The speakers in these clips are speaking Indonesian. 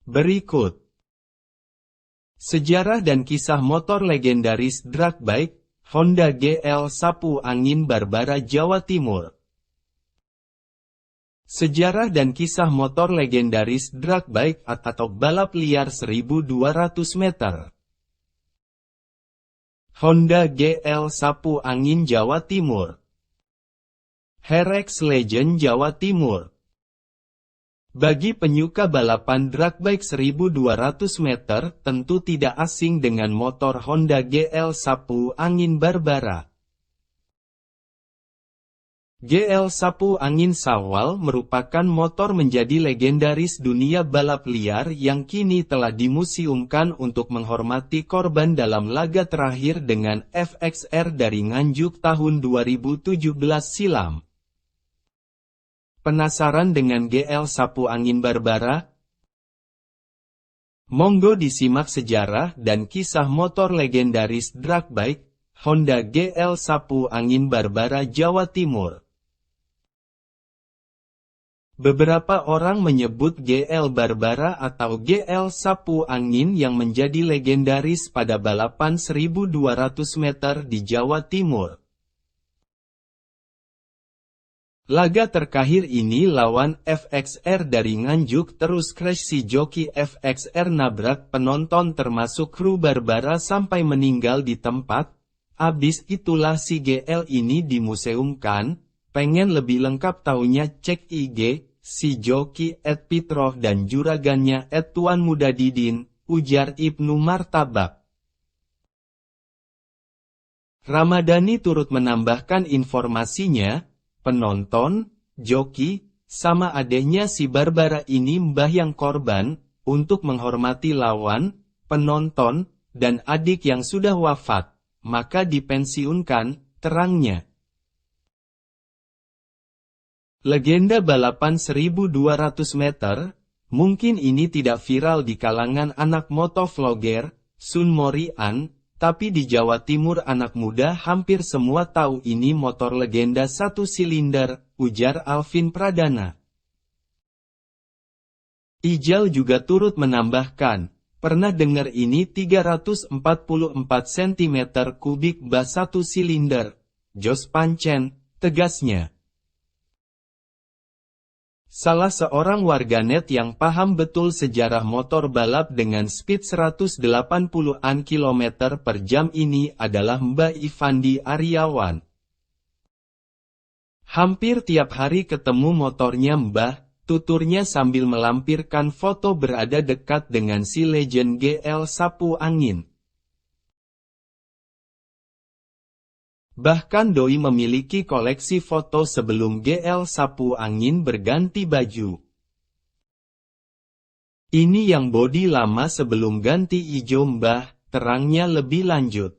Berikut sejarah dan kisah motor legendaris drag bike, Honda GL Sapu Angin Barbara Jawa Timur. Sejarah dan kisah motor legendaris drag bike atau balap liar 1200 meter. Honda GL Sapu Angin Jawa Timur. Herex Legend Jawa Timur. Bagi penyuka balapan drag bike 1200 meter, tentu tidak asing dengan motor Honda GL Sapu Angin Barbara. GL Sapu Angin Sawal merupakan motor menjadi legendaris dunia balap liar yang kini telah dimuseumkan untuk menghormati korban dalam laga terakhir dengan FXR dari Nganjuk tahun 2017 silam. Penasaran dengan GL Sapu Angin Barbara? Monggo disimak sejarah dan kisah motor legendaris drag bike, Honda GL Sapu Angin Barbara Jawa Timur. Beberapa orang menyebut GL Barbara atau GL Sapu Angin yang menjadi legendaris pada balapan 1200 meter di Jawa Timur. Laga terakhir ini lawan FXR dari Nganjuk terus crash si joki FXR nabrak penonton termasuk kru Barbara sampai meninggal di tempat. Abis itulah si GL ini dimuseumkan. Pengen lebih lengkap taunya cek IG, si joki @Pitroh dan juragannya @Tuan Muda Didin, ujar Ibnu Martabak. Ramadhani turut menambahkan informasinya. Penonton, joki, sama adeknya si Barbara ini mbah yang korban, untuk menghormati lawan, penonton, dan adik yang sudah wafat, maka dipensiunkan, terangnya. Legenda balapan 1200 meter, mungkin ini tidak viral di kalangan anak motovlogger, Sun Morian, tapi di Jawa Timur anak muda hampir semua tahu ini motor legenda satu silinder, ujar Alvin Pradana. Ijal juga turut menambahkan, pernah dengar ini 344 cm3 bas satu silinder, jos pancen, tegasnya. Salah seorang warganet yang paham betul sejarah motor balap dengan speed 180-an km per jam ini adalah Mbah Ivandi Aryawan. Hampir tiap hari ketemu motornya Mbah, tuturnya sambil melampirkan foto berada dekat dengan si legend GL Sapu Angin. Bahkan Doi memiliki koleksi foto sebelum GL Sapu Angin berganti baju. Ini yang bodi lama sebelum ganti ijo Mbah, terangnya lebih lanjut.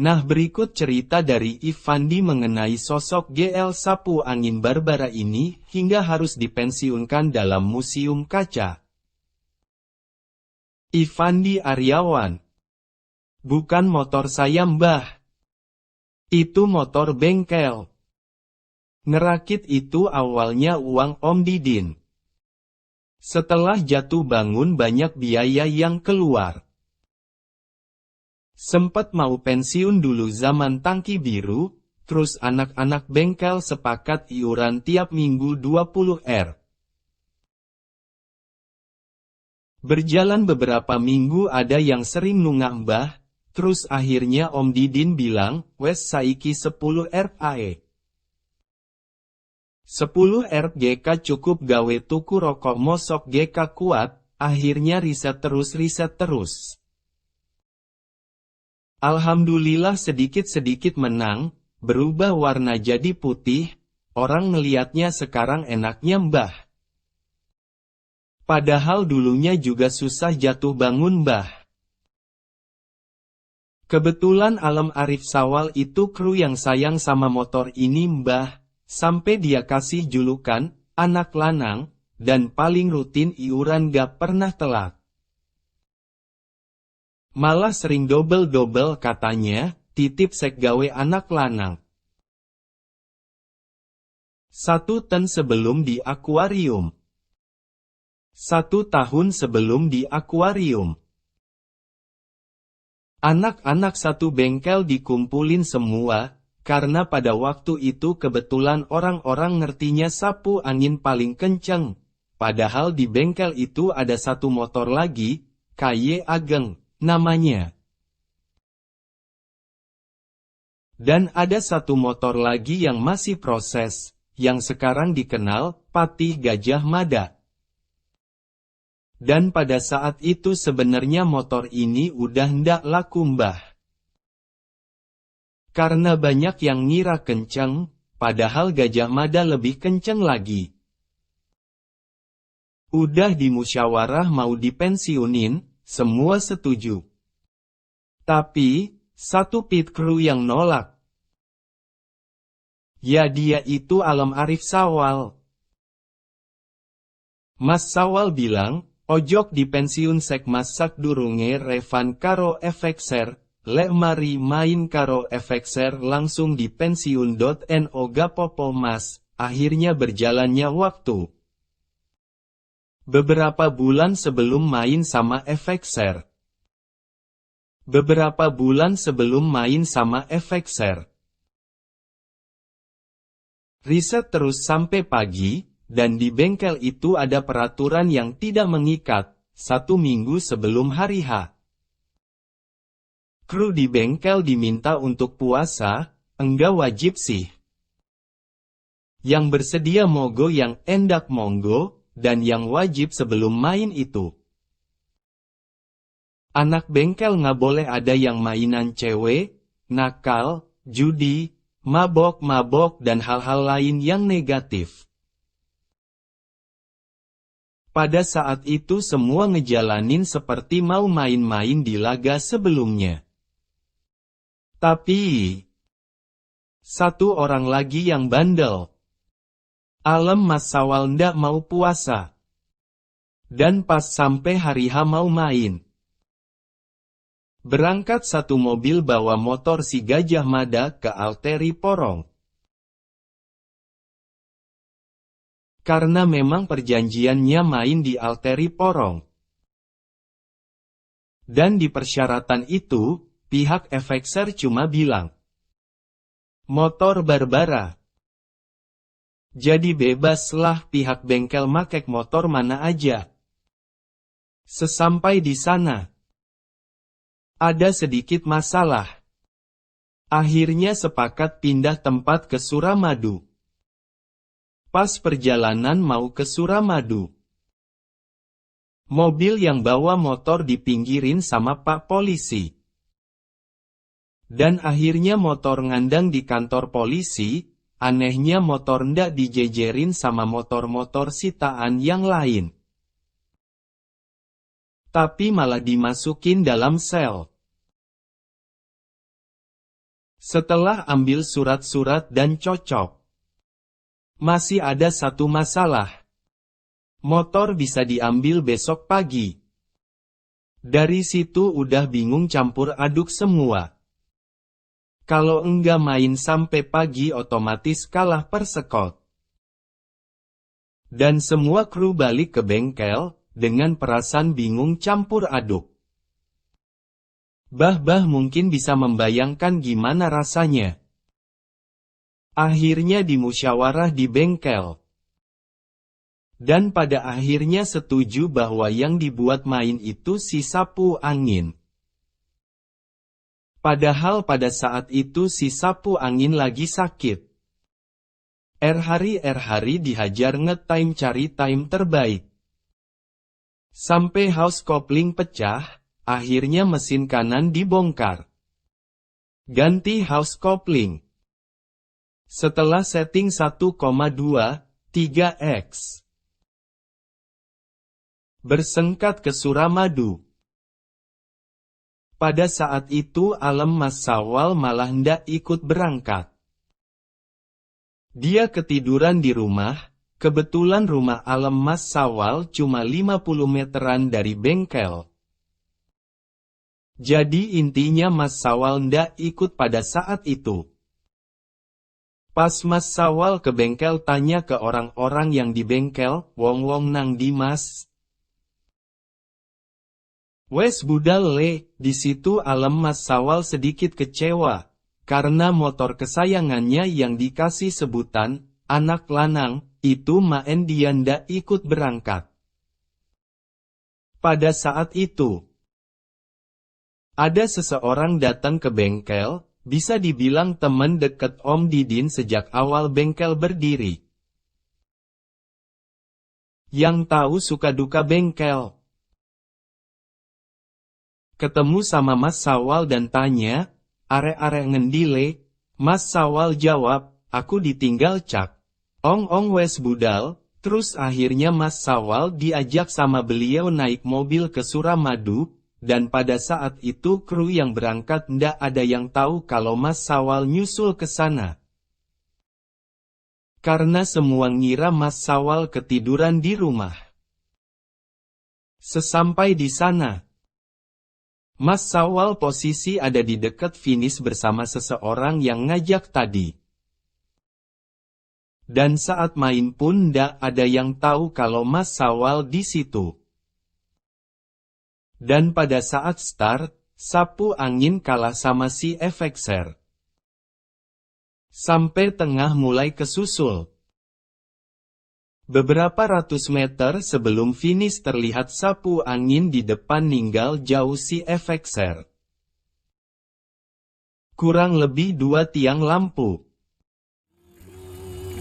Nah berikut cerita dari Ivandi mengenai sosok GL Sapu Angin Barbara ini, hingga harus dipensiunkan dalam museum kaca. Ivandi Aryawan. Bukan motor saya Mbah. Itu motor bengkel. Ngerakit itu awalnya uang Om Didin. Setelah jatuh bangun banyak biaya yang keluar. Sempat mau pensiun dulu zaman tangki biru, terus anak-anak bengkel sepakat iuran tiap minggu 20 R. Berjalan beberapa minggu ada yang sering nunggak Mbah. Terus akhirnya Om Didin bilang, wes saiki 10 R ae. 10 R GK cukup gawe tuku rokok mosok GK kuat, akhirnya riset terus. Alhamdulillah sedikit-sedikit menang, berubah warna jadi putih, orang ngeliatnya sekarang enaknya Mbah. Padahal dulunya juga susah jatuh bangun Mbah. Kebetulan Alam Arif Sawal itu kru yang sayang sama motor ini Mbah, sampai dia kasih julukan, anak lanang, dan paling rutin iuran gak pernah telat. Malah sering dobel-dobel katanya, titip sek gawe anak lanang. 1 ton sebelum di akuarium. 1 tahun sebelum di akuarium. Anak-anak satu bengkel dikumpulin semua, karena pada waktu itu kebetulan orang-orang ngertinya sapu angin paling kenceng. Padahal di bengkel itu ada satu motor lagi, KY Ageng, namanya. Dan ada satu motor lagi yang masih proses, yang sekarang dikenal, Patih Gajah Mada. Dan pada saat itu sebenarnya motor ini udah ndak laku mbah. Karena banyak yang ngira kenceng, padahal Gajah Mada lebih kenceng lagi. Udah dimusyawarah mau dipensiunin, semua setuju. Tapi, satu pit crew yang nolak. Ya dia itu Alam Arif Sawal. Mas Sawal bilang, ojok dipensiun sek masak durunge revan karo efekser, lek mari main karo efekser langsung dipensiun.no gapopo mas, akhirnya berjalannya waktu. Beberapa bulan sebelum main sama efekser. Riset terus sampai pagi, dan di bengkel itu ada peraturan yang tidak mengikat, 1 minggu sebelum hari H. Kru di bengkel diminta untuk puasa, enggak wajib sih. Yang bersedia mogo yang endak monggo, dan yang wajib sebelum main itu. Anak bengkel nggak boleh ada yang mainan cewek, nakal, judi, mabok-mabok dan hal-hal lain yang negatif. Pada saat itu semua ngejalanin seperti mau main-main di laga sebelumnya. Tapi, satu orang lagi yang bandel. Alam Mas Sawal ndak mau puasa. Dan pas sampai hari H mau main. Berangkat satu mobil bawa motor si Gajah Mada ke Alteri Porong. Karena memang perjanjiannya main di Alteri Porong. Dan di persyaratan itu, pihak efekser cuma bilang, motor Barbara. Jadi bebaslah pihak bengkel makek motor mana aja. Sesampai di sana, ada sedikit masalah. Akhirnya sepakat pindah tempat ke Suramadu. Pas perjalanan mau ke Suramadu, mobil yang bawa motor dipinggirin sama Pak Polisi. Dan akhirnya motor ngandang di kantor polisi, anehnya motor ndak dijejerin sama motor-motor sitaan yang lain. Tapi malah dimasukin dalam sel. Setelah ambil surat-surat dan cocok, masih ada satu masalah. Motor bisa diambil besok pagi. Dari situ udah bingung campur aduk semua. Kalau enggak main sampai pagi otomatis kalah persekot. Dan semua kru balik ke bengkel, dengan perasaan bingung campur aduk. Bah mungkin bisa membayangkan gimana rasanya. Akhirnya dimusyawarah di bengkel. Dan pada akhirnya setuju bahwa yang dibuat main itu si sapu angin. Padahal pada saat itu si sapu angin lagi sakit. R-hari dihajar nge-time cari time terbaik. Sampai house coupling pecah, akhirnya mesin kanan dibongkar. Ganti house coupling. Setelah setting 1,23x. Bersengkat ke Suramadu. Pada saat itu Alam Mas Sawal malah ndak ikut berangkat. Dia ketiduran di rumah, kebetulan rumah Alam Mas Sawal cuma 50 meteran dari bengkel. Jadi intinya Mas Sawal ndak ikut pada saat itu. Pas Mas Sawal ke bengkel tanya ke orang-orang yang di bengkel, wong-wong nang di mas, Wes budal le, di situ Alem Mas Sawal sedikit kecewa, karena motor kesayangannya yang dikasih sebutan, anak lanang, itu maen dia ndak ikut berangkat. Pada saat itu, ada seseorang datang ke bengkel, bisa dibilang teman dekat Om Didin sejak awal bengkel berdiri. Yang tahu suka duka bengkel. Ketemu sama Mas Sawal dan tanya, "Are-are ngendi le?" Mas Sawal jawab, "Aku ditinggal cak. Ong wes budal." Terus akhirnya Mas Sawal diajak sama beliau naik mobil ke Suramadu, dan pada saat itu kru yang berangkat ndak ada yang tahu kalau Mas Sawal nyusul ke sana. Karena semua ngira Mas Sawal ketiduran di rumah. Sesampai di sana, Mas Sawal posisi ada di dekat finish bersama seseorang yang ngajak tadi. Dan saat main pun ndak ada yang tahu kalau Mas Sawal di situ. Dan pada saat start, sapu angin kalah sama si FXR. Sampai tengah mulai kesusul. Beberapa ratus meter sebelum finish terlihat sapu angin di depan ninggal jauh si FXR. Kurang lebih 2 tiang lampu.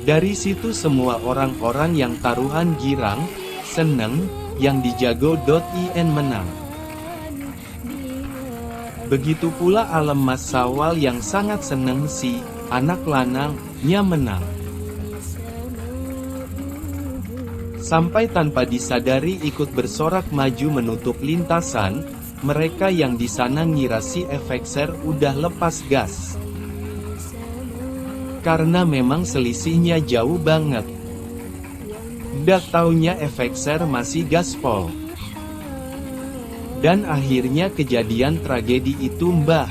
Dari situ semua orang-orang yang taruhan girang, seneng, yang dijago.in menang. Begitu pula Alem Mas Sawal yang sangat seneng si anak lanang-nya menang. Sampai tanpa disadari ikut bersorak maju menutup lintasan, mereka yang di sana ngira si FXR udah lepas gas. Karena memang selisihnya jauh banget. Ndak taunya FXR masih gaspol. Dan akhirnya kejadian tragedi itu mbah.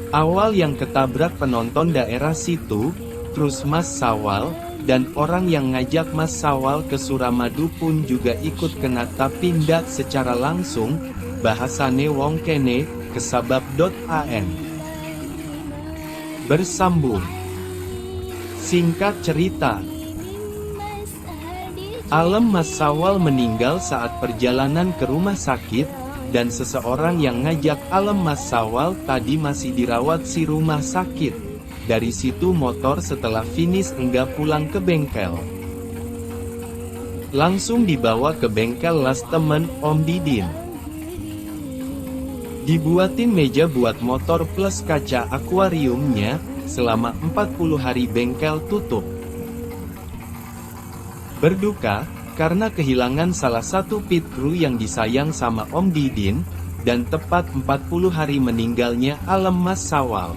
Awal yang ketabrak penonton daerah situ, terus Mas Sawal, dan orang yang ngajak Mas Sawal ke Suramadu pun juga ikut kena tapi ndak secara langsung, bahasane wong kene, kesabab.an. Bersambung. Singkat cerita, Alem Mas Sawal meninggal saat perjalanan ke rumah sakit, dan seseorang yang ngajak Alem Mas Sawal tadi masih dirawat si rumah sakit. Dari situ motor setelah finish enggak pulang ke bengkel. Langsung dibawa ke bengkel las temen Om Didin. Dibuatin meja buat motor plus kaca akuariumnya, selama 40 hari bengkel tutup. Berduka, karena kehilangan salah satu pit crew yang disayang sama Om Didin, dan tepat 40 hari meninggalnya Alem Mas Sawal.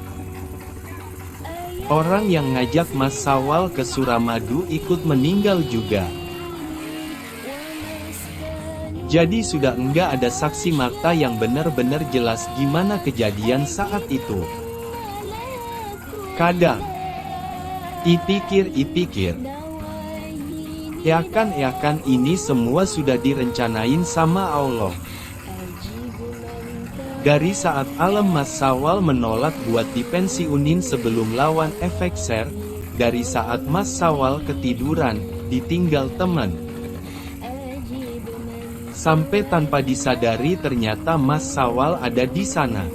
Orang yang ngajak Mas Sawal ke Suramadu ikut meninggal juga. Jadi sudah enggak ada saksi mata yang benar-benar jelas gimana kejadian saat itu. Kadang, ipikir, yakan ini semua sudah direncanain sama Allah. Dari saat Alem Mas Sawal menolak buat dipensiunin sebelum lawan FXR, dari saat Mas Sawal ketiduran, ditinggal teman. Sampai tanpa disadari ternyata Mas Sawal ada di sana.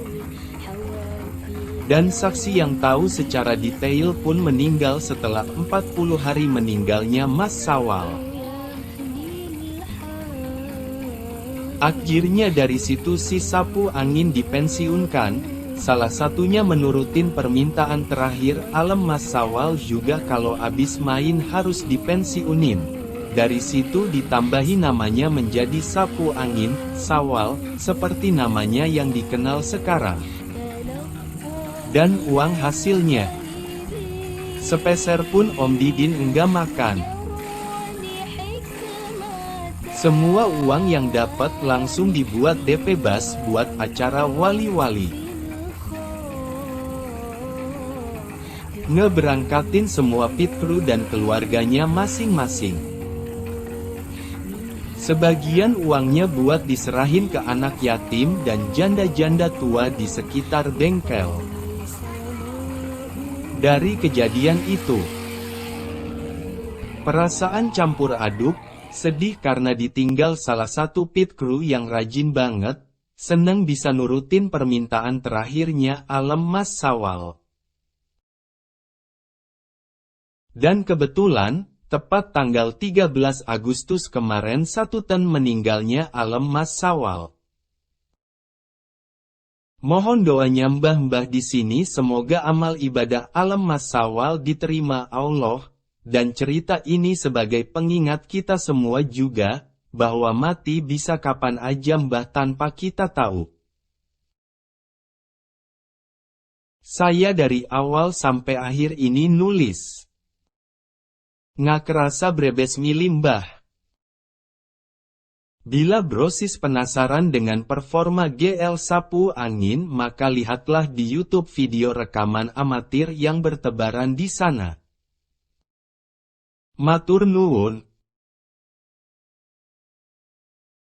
Dan saksi yang tahu secara detail pun meninggal setelah 40 hari meninggalnya Mas Sawal. Akhirnya dari situ si sapu angin dipensiunkan, salah satunya menurutin permintaan terakhir Alem Mas Sawal juga kalau abis main harus dipensiunin. Dari situ ditambahi namanya menjadi sapu angin, Sawal, seperti namanya yang dikenal sekarang. Dan uang hasilnya, sepeser pun Om Didin enggak makan. Semua uang yang dapat langsung dibuat DP Bas buat acara wali-wali. Ngeberangkatin semua pit crew dan keluarganya masing-masing. Sebagian uangnya buat diserahin ke anak yatim dan janda-janda tua di sekitar bengkel. Dari kejadian itu, perasaan campur aduk, sedih karena ditinggal salah satu pit crew yang rajin banget, seneng bisa nurutin permintaan terakhirnya Alam Mas Sawal. Dan kebetulan, tepat tanggal 13 Agustus kemarin 1 tahun meninggalnya Alam Mas Sawal. Mohon doanya mbah-mbah di sini semoga amal ibadah Alam Mas Sawal diterima Allah, dan cerita ini sebagai pengingat kita semua juga, bahwa mati bisa kapan aja mbah tanpa kita tahu. Saya dari awal sampai akhir ini nulis. Nggak kerasa brebes milih mbah. Bila brosis penasaran dengan performa GL Sapu Angin maka lihatlah di YouTube video rekaman amatir yang bertebaran di sana. Matur nuwun.